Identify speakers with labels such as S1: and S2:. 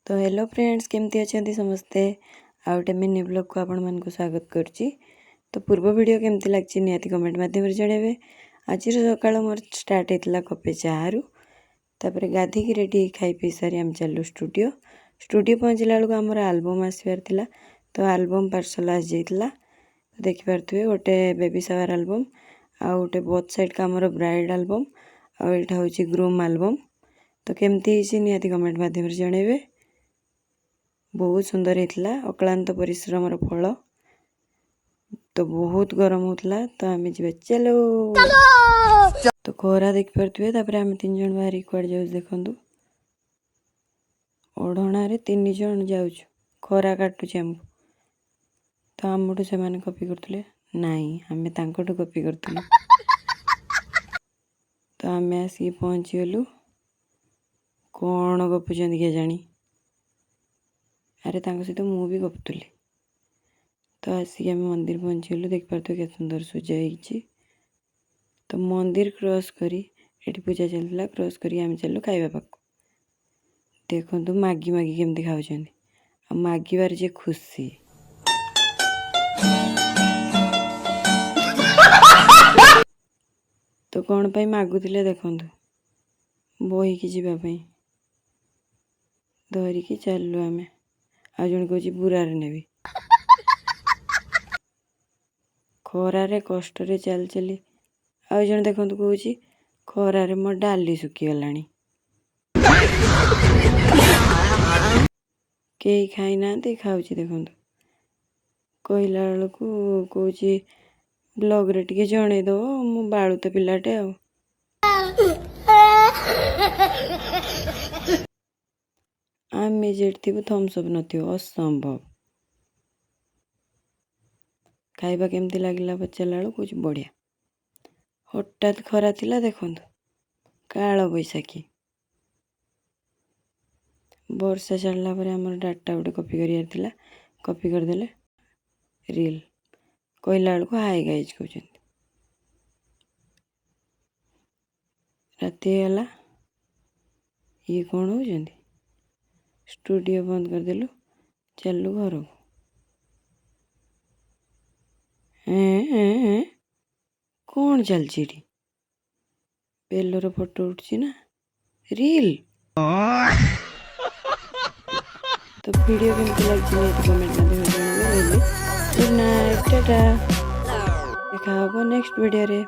S1: तो hello friends केमती अच्छा समस्ते आउटे मिनी ब्लॉग को आपण मन को स्वागत करुच्ची। तो पूर्व वीडियो केमती लगी निहाती कमेंट मध्यम जनइबे। आज सकाल मोर स्टार्ट होता कपे चारू तापर गाधिकी रेडी खाई पी सारी आम चलू स्टूडियो पहुँचला बेलू आमर आलबम आसबार थिला। तो आलबम पार्सल आसी जाइला देखिपे गोटे बेबी शावर आलबम आउ गोटे बोथ साइड का आमर ब्राइड आलबम आउटा हूँ ग्रूम आलबम। तो केमती निहाती कमेंट मध्यम जनइबे। बहुत सुंदर होता अक्लांत परिश्रम फल। तो बहुत गरम होता तो आम जी चलो तो खरा देखिपे। आम 3 जन बाहरी कड़े जाऊ देखु ओढ़ण 3 जन जाऊ खरा काटुचे आमको। तो आमठू से कॉपी करते नाई आम तांकठू कॉपी करतु। तो आम आसिक पहुँची गलु कौन गपुचंदी के जानी अरे सहित मु भी गपुली। तो आसिक आम मंदिर पहुँची गलु देखिपे के सुंदर सूर्य होती। तो मंदिर क्रॉस करी एटी पूजा चलता क्रॉस करी आम चलू खाइबा पाक। देखु मागी मागी केमती खाऊँ मागिबार जे खुशी। तो कौन पाई मागुले देखु बोहीकी जावाई धरिकी चलू आम आ जन कह बुरार नेबी खरारे कष्ट चल चली आ जन देखु कह खरारे मो डाली सुखीगला कई खाई ना खाऊँ देखु कहला बेलू कौच ब्लॉग रे टिके जनईदब मु बालू तो पिलाटे आ आम जेट थी थम्सअप नथियो असंभव। खाइबा केमती लगिला पचारा बेलू कुछ बढ़िया। हठात खरा थिला देखु काल बैशाखी वर्षा छाड़ला आमर डाटा गोटे कॉपी कर कॉपी करदेले रील कहला बेलू हाई गाइज कहते राति गला ये कौन हो स्टूडियो बंद करदेलु चलू घर को। कौन चलची बेलर फोटो उठी ना रील। तो वीडियो केमती लगी कमेंट में गुड नाइट टाटा देखा नेक्स्ट वीडियो रे।